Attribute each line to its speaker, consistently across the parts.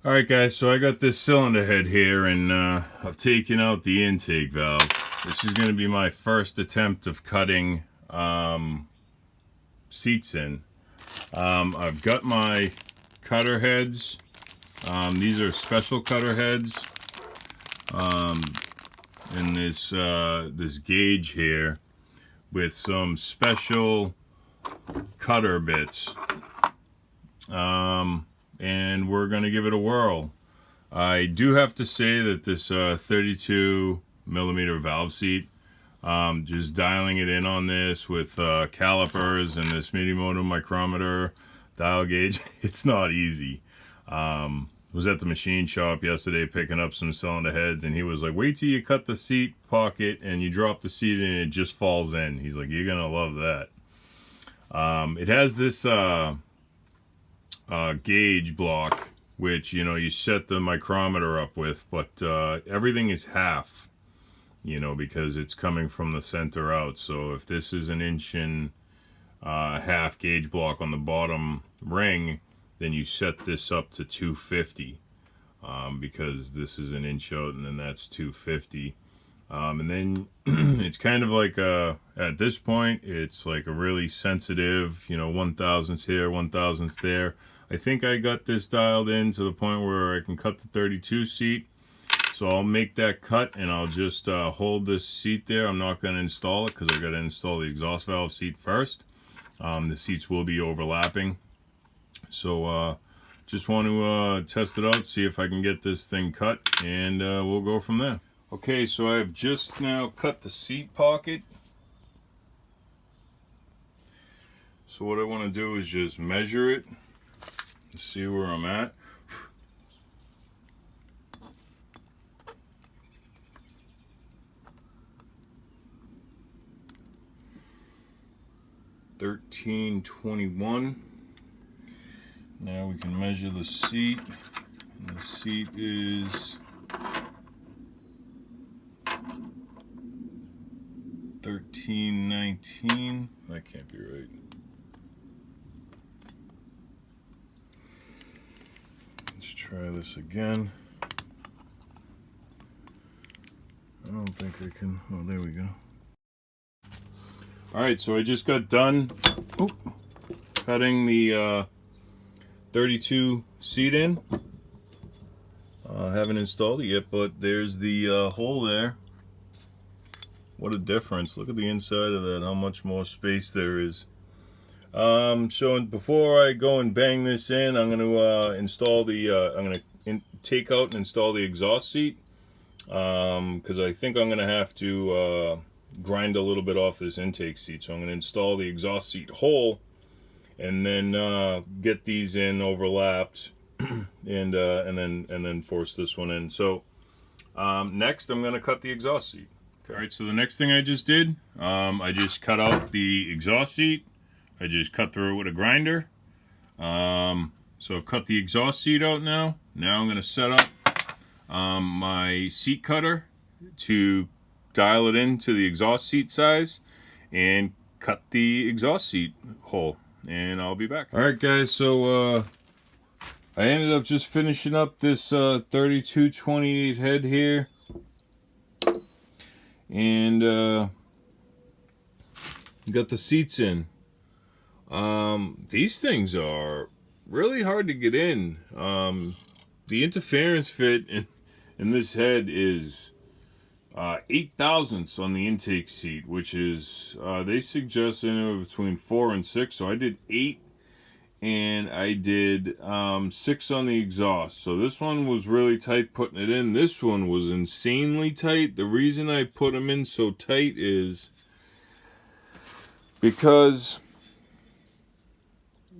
Speaker 1: Alright guys, so I got this cylinder head here and I've taken out the intake valve. This is going to be my first attempt of cutting seats in. I've got my cutter heads. These are special cutter heads. And this gauge here with some special cutter bits. And we're going to give it a whirl. I do have to say that this 32 millimeter valve seat, just dialing it in on this with calipers and this mini-motor micrometer dial gauge, it's not easy. Was at the machine shop yesterday picking up some cylinder heads, and he was like, wait till you cut the seat pocket and you drop the seat in and it just falls in. He's like, you're gonna love that. It has this gauge block, which, you know, you set the micrometer up with, but everything is half, you know, because it's coming from the center out. So if this is an inch and half gauge block on the bottom ring, then you set this up to 250, because this is an inch out and then that's 250. And then it's kind of like at this point it's like a really sensitive, you know, 1,000ths here, 1,000ths there. I think I got this dialed in to the point where I can cut the 32 seat. So I'll make that cut and I'll just hold this seat there. I'm not going to install it because I got to install the exhaust valve seat first. The seats will be overlapping. So just want to test it out, see if I can get this thing cut, and we'll go from there. Okay, so I've just now cut the seat pocket. So what I want to do is just measure it to see where I'm at. $13.21. Now we can measure the seat, and the seat is 13.19. That can't be right. Let's try this again. I don't think I can. Oh, there we go. Alright, so I just got done cutting the 32 seat in. Haven't installed it yet, but there's the hole there. What a difference. Look at the inside of that, how much more space there is. So before I go and bang this in, I'm going to install the, I'm going to take out and install the exhaust seat. Because I think I'm going to have to grind a little bit off this intake seat. So I'm going to install the exhaust seat hole and then get these in overlapped and then force this one in. So next I'm going to cut the exhaust seat. Okay. All right, so the next thing I just did, I just cut out the exhaust seat. I just cut through it with a grinder. So I've cut the exhaust seat out now. Now I'm going to set up my seat cutter to dial it into the exhaust seat size and cut the exhaust seat hole, and I'll be back. Alright guys, so I ended up just finishing up this 3228 head here, and got the seats in. These things are really hard to get in. The interference fit in this head is 8,000ths on the intake seat, which is they suggest anywhere between 4 and 6. So I did 8, and I did 6 on the exhaust. So this one was really tight putting it in. This one was insanely tight. The reason I put them in so tight is because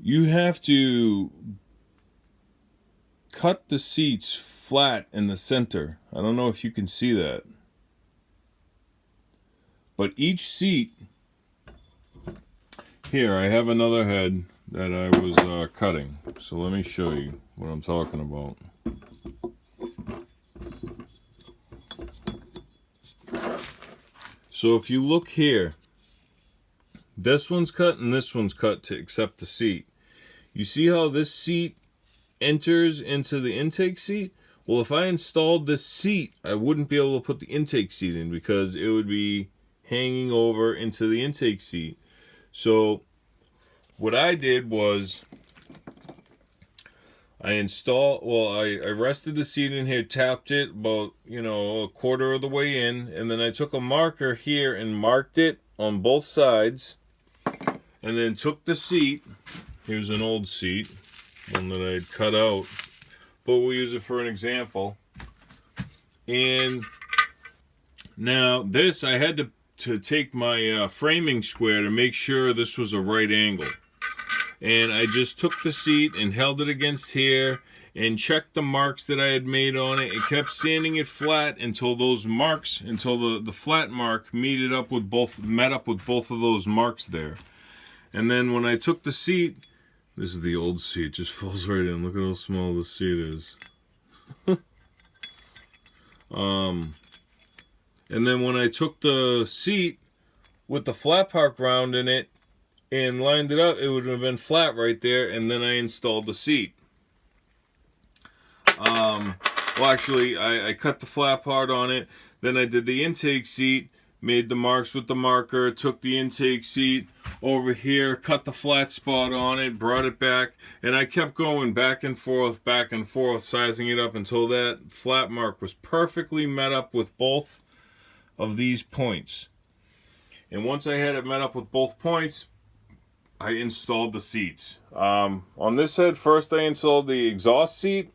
Speaker 1: you have to cut the seats flat in the center. I don't know if you can see that. But each seat, here I have another head that I was cutting. So let me show you what I'm talking about. So if you look here, this one's cut and this one's cut to accept the seat. You see how this seat enters into the intake seat. Well, if I installed this seat, I wouldn't be able to put the intake seat in because it would be hanging over into the intake seat. So what I did was I rested the seat in here, tapped it about, a quarter of the way in, and then I took a marker here and marked it on both sides, and then took the seat. Here's an old seat, one that I had cut out, but we'll use it for an example. And now this, I had to take my framing square to make sure this was a right angle. And I just took the seat and held it against here and checked the marks that I had made on it and kept sanding it flat until the flat mark met up with both of those marks there. And then when I took the seat, this is the old seat, it just falls right in. Look at how small the seat is. And then when I took the seat with the flat part round in it and lined it up, it would have been flat right there, and then I installed the seat. Well, actually, I cut the flat part on it, then I did the intake seat, made the marks with the marker, took the intake seat over here, cut the flat spot on it, brought it back, and I kept going back and forth, sizing it up until that flat mark was perfectly met up with both of these points. And once I had it met up with both points, I installed the seats. On this head, first I installed the exhaust seat,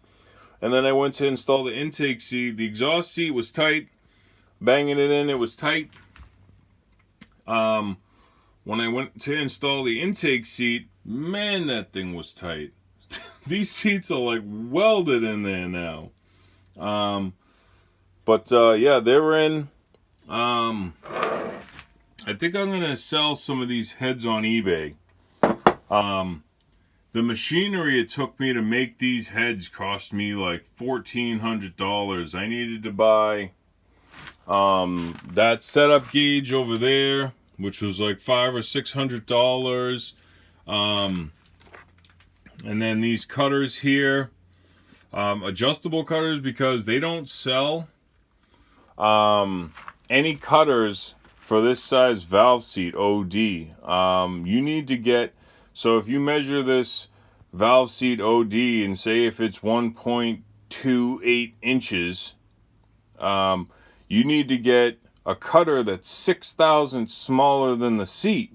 Speaker 1: and then I went to install the intake seat. The exhaust seat was tight. Banging it in, it was tight. When I went to install the intake seat, man, that thing was tight. These seats are like welded in there now. Yeah, they're in. I think I'm going to sell some of these heads on eBay. The machinery it took me to make these heads cost me like $1,400. I needed to buy that setup gauge over there, which was like $500 or $600. And then these cutters here, adjustable cutters, because they don't sell any cutters for this size valve seat OD. You need to get, so if you measure this valve seat OD and say if it's 1.28 inches, you need to get a cutter that's 6,000 smaller than the seat.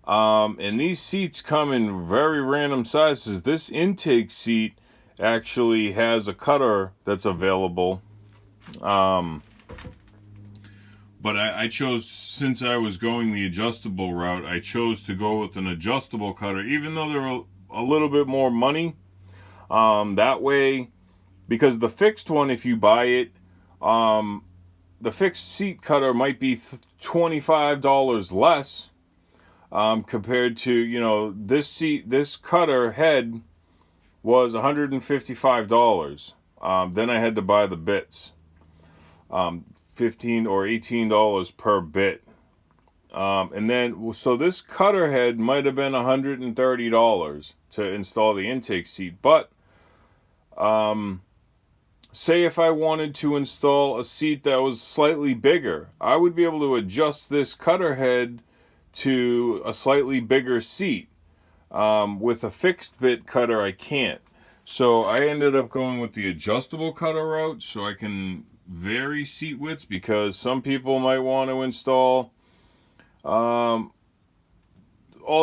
Speaker 1: And these seats come in very random sizes. This intake seat actually has a cutter that's available. But I chose, since I was going the adjustable route, I chose to go with an adjustable cutter, even though they're a little bit more money. That way, because the fixed one, if you buy it, the fixed seat cutter might be $25 less compared to, this cutter head was $155. Then I had to buy the bits. $15 or $18 per bit. And then, so this cutter head might have been $130 to install the intake seat. But, say if I wanted to install a seat that was slightly bigger, I would be able to adjust this cutter head to a slightly bigger seat. With a fixed bit cutter, I can't. So I ended up going with the adjustable cutter route so I can vary seat widths, because some people might want to install all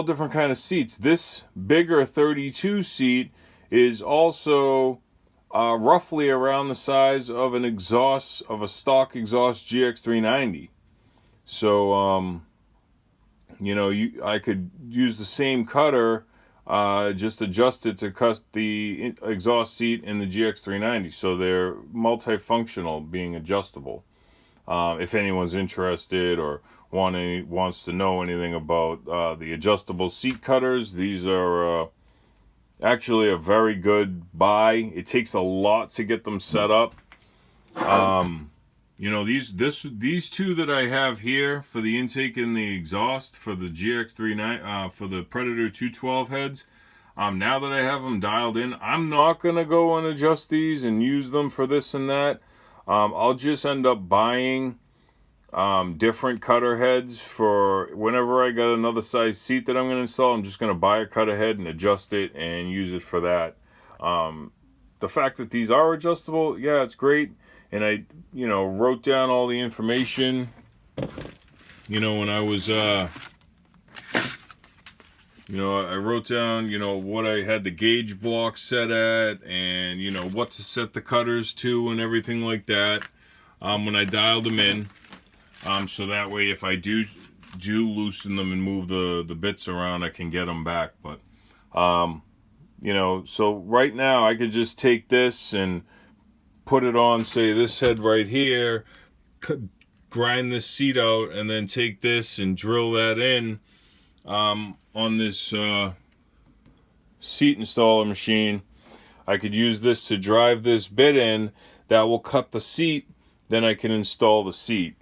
Speaker 1: different kind of seats. This bigger 32 seat is also roughly around the size of a stock exhaust GX390. So I could use the same cutter, just adjust it to cut the exhaust seat in the GX390. So they're multifunctional, being adjustable. If anyone's interested or wants to know anything about the adjustable seat cutters, these are actually a very good buy. It takes a lot to get them set up. These two that I have here for the intake and the exhaust for the GX390, for the Predator 212 heads, Now that I have them dialed in, I'm not going to go and adjust these and use them for this and that. I'll just end up buying different cutter heads for whenever I got another size seat that I'm going to install. I'm just going to buy a cutter head and adjust it and use it for that. The fact that these are adjustable, yeah, it's great. And I, wrote down all the information, when I was, I wrote down, what I had the gauge block set at and, what to set the cutters to and everything like that when I dialed them in. So that way if I do loosen them and move the bits around, I can get them back. But, so right now I could just take this and put it on, say, this head right here, grind this seat out, and then take this and drill that in on this seat installer machine. I could use this to drive this bit in that will cut the seat, then I can install the seat.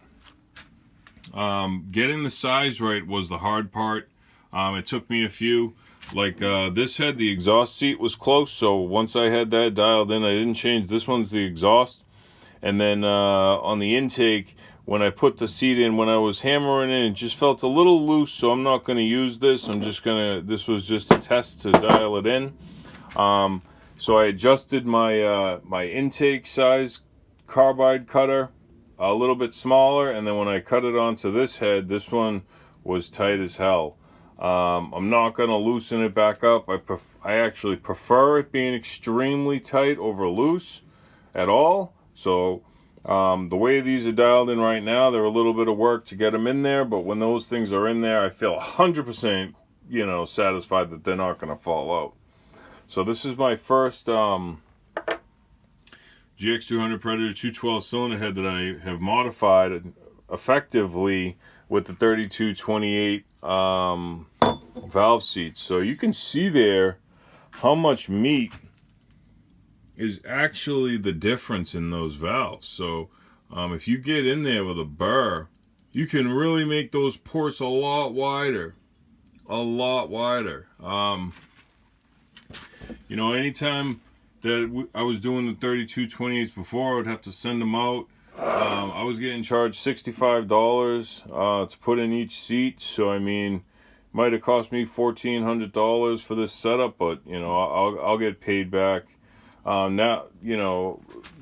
Speaker 1: Getting the size right was the hard part. It took me a few. Like this head, the exhaust seat was close, so once I had that dialed in, I didn't change. This one's the exhaust. And then on the intake, when I put the seat in, when I was hammering it, it just felt a little loose, so I'm not going to use this. This was just a test to dial it in. So I adjusted my my intake size carbide cutter a little bit smaller, and then when I cut it onto this head, this one was tight as hell. I'm not going to loosen it back up. I actually prefer it being extremely tight over loose at all. So the way these are dialed in right now, they're a little bit of work to get them in there, but when those things are in there, I feel 100% satisfied that they're not going to fall out. So this is my first gx200 Predator 212 cylinder head that I have modified effectively with the 3228 valve seats. So you can see there how much meat is actually the difference in those valves. So if you get in there with a burr, you can really make those ports a lot wider. Anytime that I was doing the 3228s before, I would have to send them out. I was getting charged $65 to put in each seat. So I mean, might have cost me $1,400 for this setup, but I'll get paid back. Now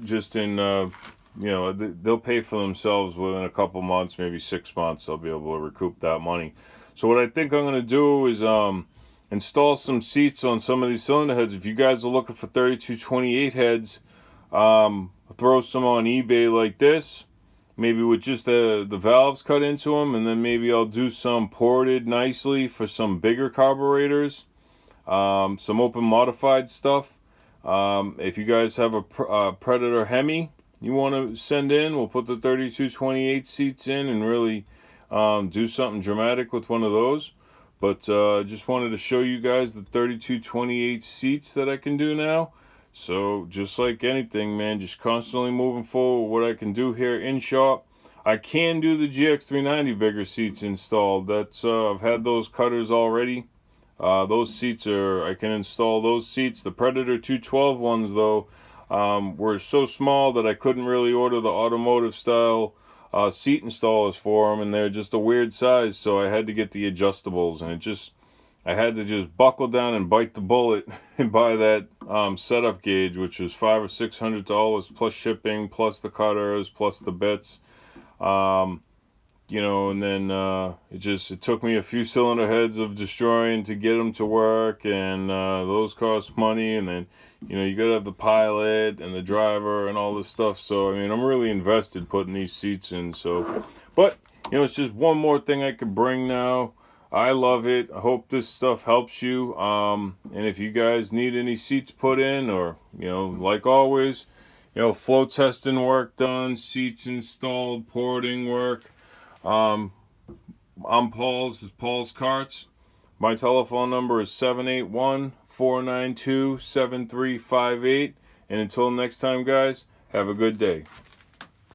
Speaker 1: just in they'll pay for themselves within a couple months, maybe 6 months. I'll be able to recoup that money. So what I think I'm going to do is install some seats on some of these cylinder heads. If you guys are looking for 3228 heads, throw some on eBay like this, maybe with just the valves cut into them, and then maybe I'll do some ported nicely for some bigger carburetors, some open modified stuff. If you guys have a Predator Hemi you want to send in, we'll put the 3228 seats in and really do something dramatic with one of those. But just wanted to show you guys the 3228 seats that I can do now. So just like anything, man, just constantly moving forward what I can do here in shop. I can do the gx390 bigger seats installed. That's I've had those cutters already. Those seats I can install those seats. The Predator 212 ones though were so small that I couldn't really order the automotive style seat installers for them, and they're just a weird size, so I had to get the adjustables, and I had to just buckle down and bite the bullet and buy that setup gauge, which was $500 or $600 plus shipping, plus the cutters, plus the bits. And then it took me a few cylinder heads of destroying to get them to work, and those cost money, and then you gotta have the pilot and the driver and all this stuff. So I mean, I'm really invested putting these seats in. So, but it's just one more thing I could bring now. I love it. I hope this stuff helps you. And if you guys need any seats put in, or like always, flow testing work done, seats installed, porting work. I'm Paul's. This is Paul's Karts. My telephone number is 781-492-7358. And until next time, guys, have a good day.